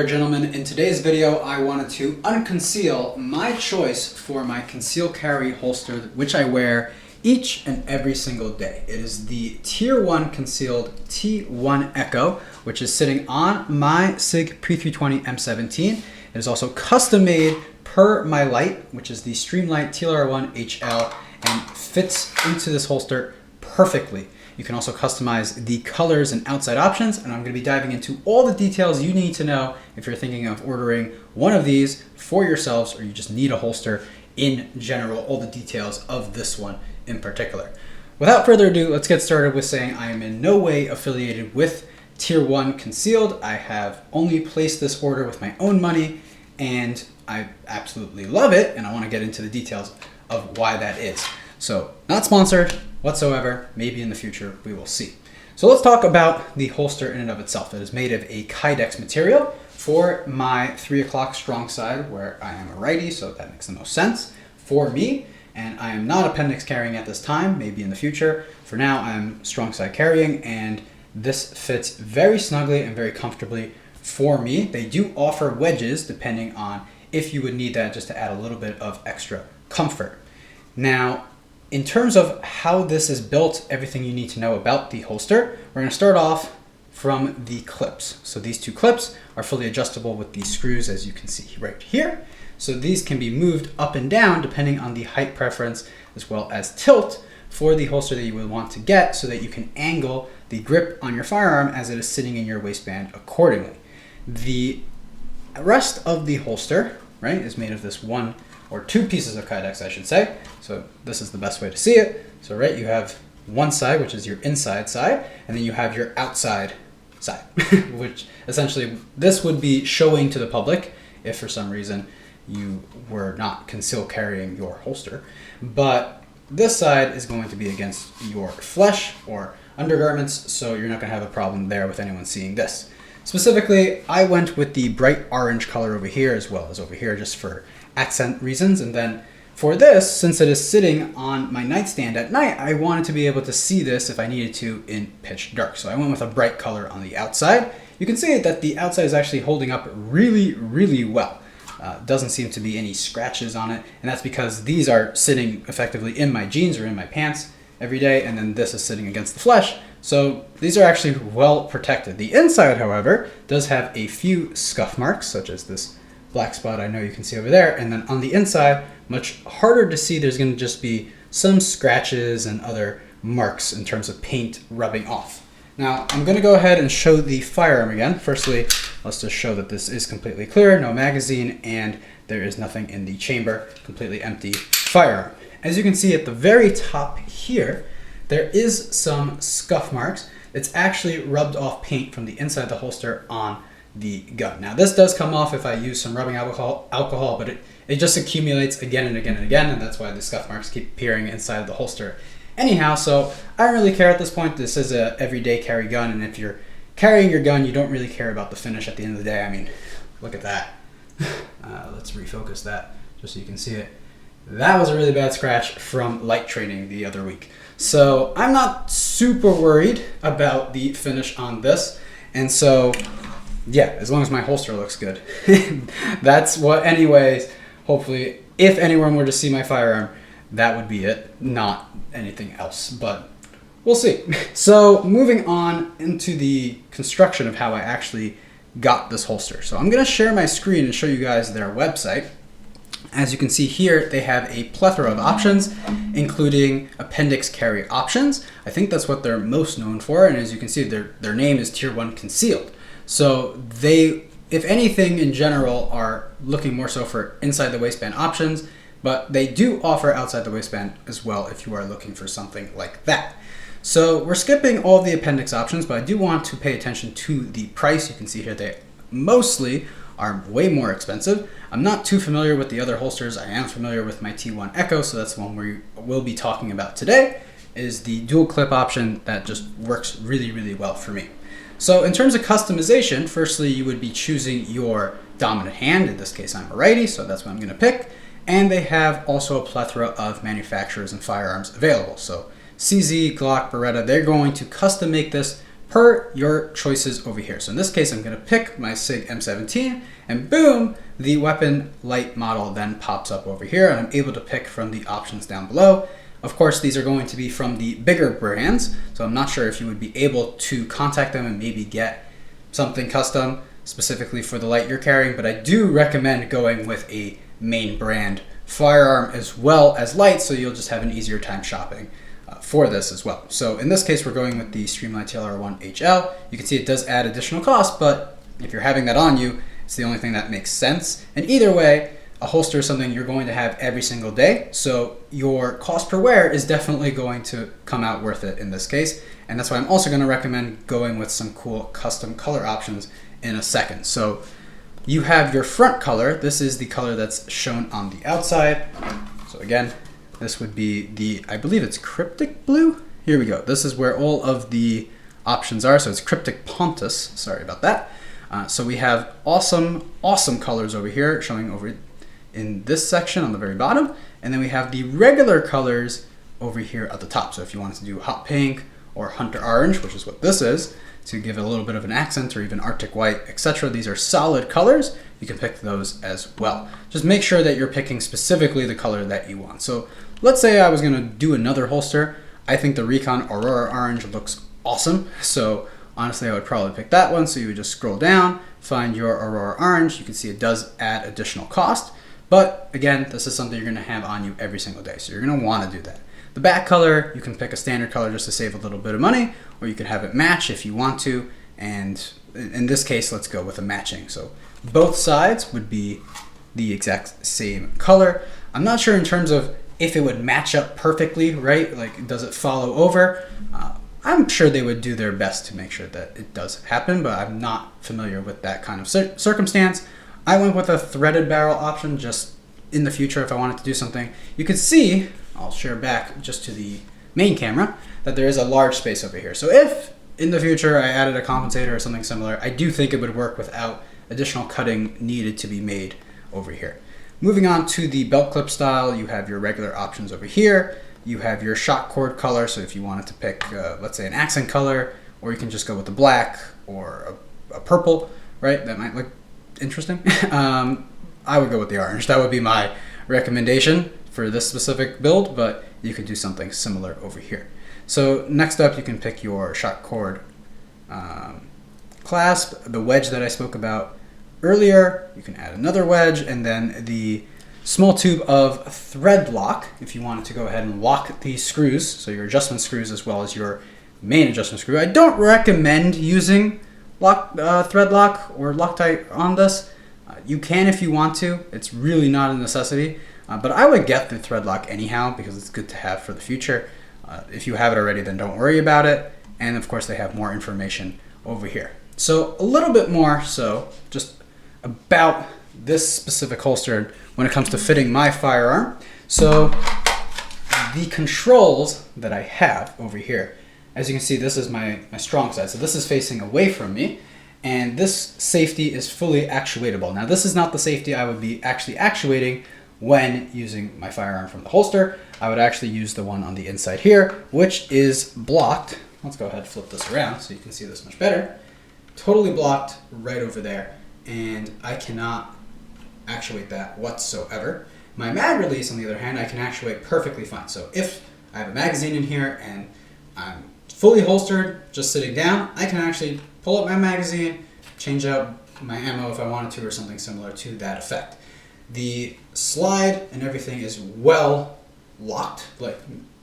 gentlemen. In today's video, I wanted to unconceal my choice for my conceal carry holster, which I wear each and every single day. It is the Tier 1 concealed T1 Echo, which is sitting on my SIG Pre-320 M17. It is also custom made per my light, which is the Streamlight TLR1 HL, and fits into this holster perfectly. You can also customize the colors and outside options, and I'm going to be diving into all the details you need to know if you're thinking of ordering one of these for yourselves or you just need a holster in general, all the details of this one in particular. Without further ado, let's get started with saying I am in no way affiliated with Tier 1 Concealed. I have only placed this order with my own money, and I absolutely love it, and I want to get into the details of why that is. So, not sponsored whatsoever. Maybe in the future we will see. So let's talk about the holster in and of itself. It is made of a kydex material for my 3 o'clock strong side, where I am a righty, so that makes the most sense for me. And I am not appendix carrying at this time, maybe in the future. For now, I'm strong side carrying, and this fits very snugly and very comfortably for me. They do offer wedges depending on if you would need that, just to add a little bit of extra comfort. Now, in terms of how this is built, everything you need to know about the holster, we're going to start off from the clips. So these two clips are fully adjustable with these screws, as you can see right here. So these can be moved up and down depending on the height preference, as well as tilt for the holster that you would want to get, so that you can angle the grip on your firearm as it is sitting in your waistband accordingly. The rest of the holster, right, is made of this one or two pieces of kydex, I should say. So this is the best way to see it. So right, you have one side, which is your inside side, and then you have your outside side, which essentially this would be showing to the public if for some reason you were not conceal carrying your holster. But this side is going to be against your flesh or undergarments, so you're not gonna have a problem there with anyone seeing this. Specifically, I went with the bright orange color over here as well as over here, just for accent reasons. And then for this, since it is sitting on my nightstand at night, I wanted to be able to see this if I needed to in pitch dark. So I went with a bright color on the outside. You can see that the outside is actually holding up really, really well. Doesn't seem to be any scratches on it, and that's because these are sitting effectively in my jeans or in my pants every day, and then this is sitting against the flesh. So these are actually well protected. The inside, however, does have a few scuff marks, such as this black spot I know you can see over there, and then on the inside, much harder to see, there's going to just be some scratches and other marks in terms of paint rubbing off. Now, I'm going to go ahead and show the firearm again. Firstly, let's just show that this is completely clear, no magazine, and there is nothing in the chamber, completely empty firearm. As you can see at the very top here, there is some scuff marks. It's actually rubbed off paint from the inside of the holster on the gun. Now, this does come off if I use some rubbing alcohol, but it just accumulates again and again and again, and that's why the scuff marks keep appearing inside of the holster. Anyhow, so I don't really care at this point. This is a everyday carry gun, and if you're carrying your gun, you don't really care about the finish at the end of the day. I mean, look at that. Let's refocus that just so you can see it. That was a really bad scratch from light training the other week. So I'm not super worried about the finish on this, and so yeah, as long as my holster looks good. That's what, anyways, hopefully, if anyone were to see my firearm, that would be it, not anything else, but we'll see. So moving on into the construction of how I actually got this holster. So I'm gonna share my screen and show you guys their website. As you can see here, they have a plethora of options, including appendix carry options. I think that's what they're most known for, and as you can see, their name is Tier 1 Concealed. So they, if anything in general, are looking more so for inside the waistband options, but they do offer outside the waistband as well if you are looking for something like that. So we're skipping all of the appendix options, but I do want to pay attention to the price. You can see here they mostly are way more expensive. I'm not too familiar with the other holsters. I am familiar with my T1 Echo, so that's the one we will be talking about today, is the dual clip option that just works really, really well for me. So in terms of customization, firstly, you would be choosing your dominant hand. In this case, I'm a righty, so that's what I'm gonna pick. And they have also a plethora of manufacturers and firearms available. So CZ, Glock, Beretta, they're going to custom make this per your choices over here. So in this case, I'm going to pick my SIG M17, and boom, the weapon light model then pops up over here, and I'm able to pick from the options down below. Of course, these are going to be from the bigger brands, so I'm not sure if you would be able to contact them and maybe get something custom specifically for the light you're carrying, but I do recommend going with a main brand firearm as well as light, so you'll just have an easier time shopping for this as well. So in this case, we're going with the Streamline TLR1 HL. You can see it does add additional cost, but if you're having that on you, it's the only thing that makes sense. And either way, a holster is something you're going to have every single day, so your cost per wear is definitely going to come out worth it in this case. And that's why I'm also going to recommend going with some cool custom color options in a second. So you have your front color. This is the color that's shown on the outside. So again, this would be the, I believe it's cryptic blue. Here we go. This is where all of the options are. So it's cryptic Pontus. Sorry about that. So we have awesome colors over here showing over in this section on the very bottom. And then we have the regular colors over here at the top. So if you wanted to do hot pink or hunter orange, which is what this is, to give it a little bit of an accent, or even Arctic white, etc. These are solid colors. You can pick those as well. Just make sure that you're picking specifically the color that you want. So let's say I was gonna do another holster. I think the Recon Aurora Orange looks awesome. So honestly, I would probably pick that one. So you would just scroll down, find your Aurora Orange. You can see it does add additional cost. But again, this is something you're gonna have on you every single day. So you're gonna wanna do that. The back color, you can pick a standard color just to save a little bit of money, or you can have it match if you want to. And in this case, let's go with a matching. So both sides would be the exact same color. I'm not sure in terms of if it would match up perfectly, right? Like, does it follow over? I'm sure they would do their best to make sure that it does happen, but I'm not familiar with that kind of circumstance. I went with a threaded barrel option just in the future if I wanted to do something. You can see, I'll share back just to the main camera, that there is a large space over here. So if in the future I added a compensator or something similar, I do think it would work without additional cutting needed to be made over here. Moving on to the belt clip style, you have your regular options over here. You have your shock cord color, so if you wanted to pick, let's say, an accent color, or you can just go with the black or a purple, right? That might look interesting. I would go with the orange. That would be my recommendation for this specific build, but you could do something similar over here. So next up, you can pick your shock cord clasp, the wedge that I spoke about earlier. You can add another wedge, and then the small tube of thread lock if you wanted to go ahead and lock these screws, so your adjustment screws as well as your main adjustment screw. I don't recommend using thread lock or Loctite on this. You can if you want to. It's really not a necessity, but I would get the thread lock anyhow because it's good to have for the future. If you have it already, then don't worry about it. And of course, they have more information over here. So a little bit more so just about this specific holster when it comes to fitting my firearm. So the controls that I have over here, as you can see, this is my strong side. So this is facing away from me, and this safety is fully actuatable. Now this is not the safety I would be actually actuating when using my firearm from the holster. I would actually use the one on the inside here, which is blocked. Let's go ahead and flip this around so you can see this much better. Totally blocked right over there, and I cannot actuate that whatsoever. My mag release, on the other hand, I can actuate perfectly fine. So if I have a magazine in here and I'm fully holstered, just sitting down, I can actually pull up my magazine, change out my ammo if I wanted to, or something similar to that effect. The slide and everything is well locked, like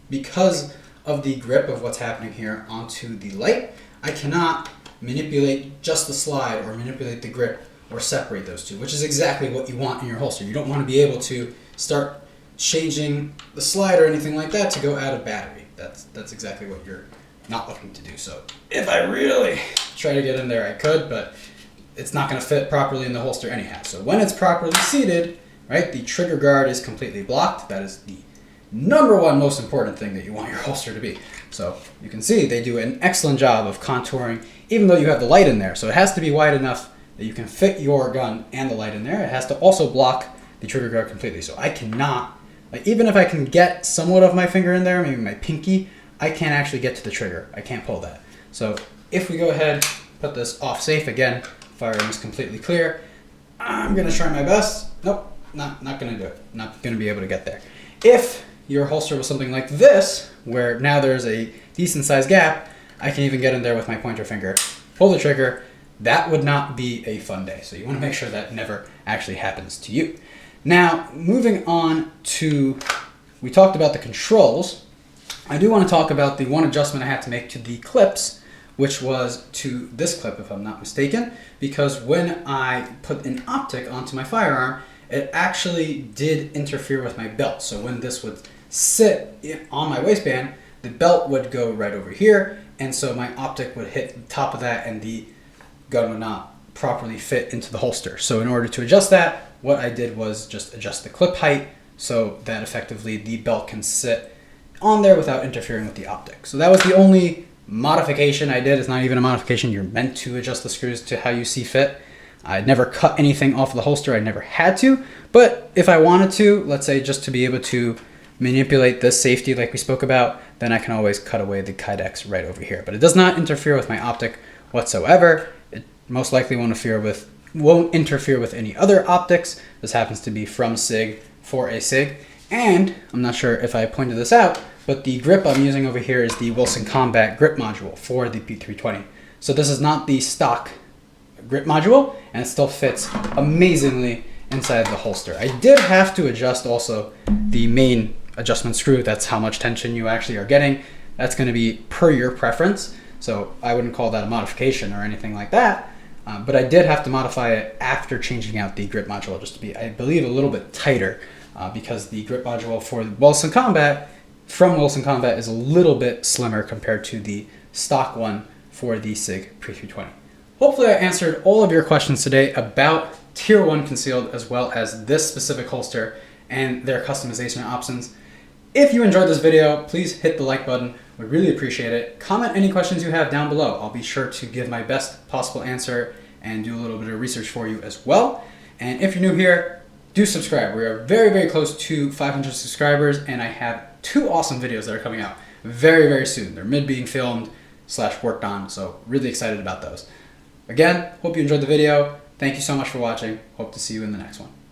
because of the grip of what's happening here onto the light. I cannot manipulate just the slide or manipulate the grip or separate those two, which is exactly what you want in your holster. You don't want to be able to start changing the slide or anything like that to go out of battery. That's exactly what you're not looking to do. So if I really try to get in there, I could, but it's not going to fit properly in the holster anyhow. So when it's properly seated, right, the trigger guard is completely blocked. That is the number one most important thing that you want your holster to be. So you can see they do an excellent job of contouring, even though you have the light in there. So it has to be wide enough that you can fit your gun and the light in there. It has to also block the trigger guard completely. So I cannot, like, even if I can get somewhat of my finger in there, maybe my pinky, I can't actually get to the trigger. I can't pull that. So if we go ahead, put this off safe, again, firearm is completely clear. I'm gonna try my best. Nope, not gonna do it. Not gonna be able to get there. If your holster was something like this, where now there's a decent sized gap, I can even get in there with my pointer finger, pull the trigger. That would not be a fun day. So you wanna make sure that never actually happens to you. Now, moving on to, we talked about the controls. I do wanna talk about the one adjustment I had to make to the clips, which was to this clip, if I'm not mistaken, because when I put an optic onto my firearm, it actually did interfere with my belt. So when this would sit on my waistband, the belt would go right over here, and so my optic would hit the top of that and the gun would not properly fit into the holster. So in order to adjust that, what I did was just adjust the clip height so that effectively the belt can sit on there without interfering with the optic. So that was the only modification I did. It's not even a modification. You're meant to adjust the screws to how you see fit. I never cut anything off of the holster. I never had to, but if I wanted to, let's say just to be able to manipulate this safety like we spoke about, then I can always cut away the kydex right over here. But it does not interfere with my optic whatsoever. It most likely won't interfere with any other optics. This happens to be from SIG for a SIG. And I'm not sure if I pointed this out, but the grip I'm using over here is the Wilson Combat grip module for the P320. So this is not the stock grip module, and it still fits amazingly inside the holster. I did have to adjust also the main adjustment screw. That's how much tension you actually are getting. That's going to be per your preference. So I wouldn't call that a modification or anything like that. But I did have to modify it after changing out the grip module just to be, I believe, a little bit tighter because the grip module for Wilson Combat from Wilson Combat is a little bit slimmer compared to the stock one for the SIG P320. Hopefully I answered all of your questions today about Tier 1 concealed as well as this specific holster and their customization options. If you enjoyed this video, please hit the like button. We'd really appreciate it. Comment any questions you have down below. I'll be sure to give my best possible answer and do a little bit of research for you as well. And if you're new here, do subscribe. We are very, very close to 500 subscribers, and I have 2 awesome videos that are coming out very, very soon. They're mid being filmed / worked on, so really excited about those. Again, hope you enjoyed the video. Thank you so much for watching. Hope to see you in the next one.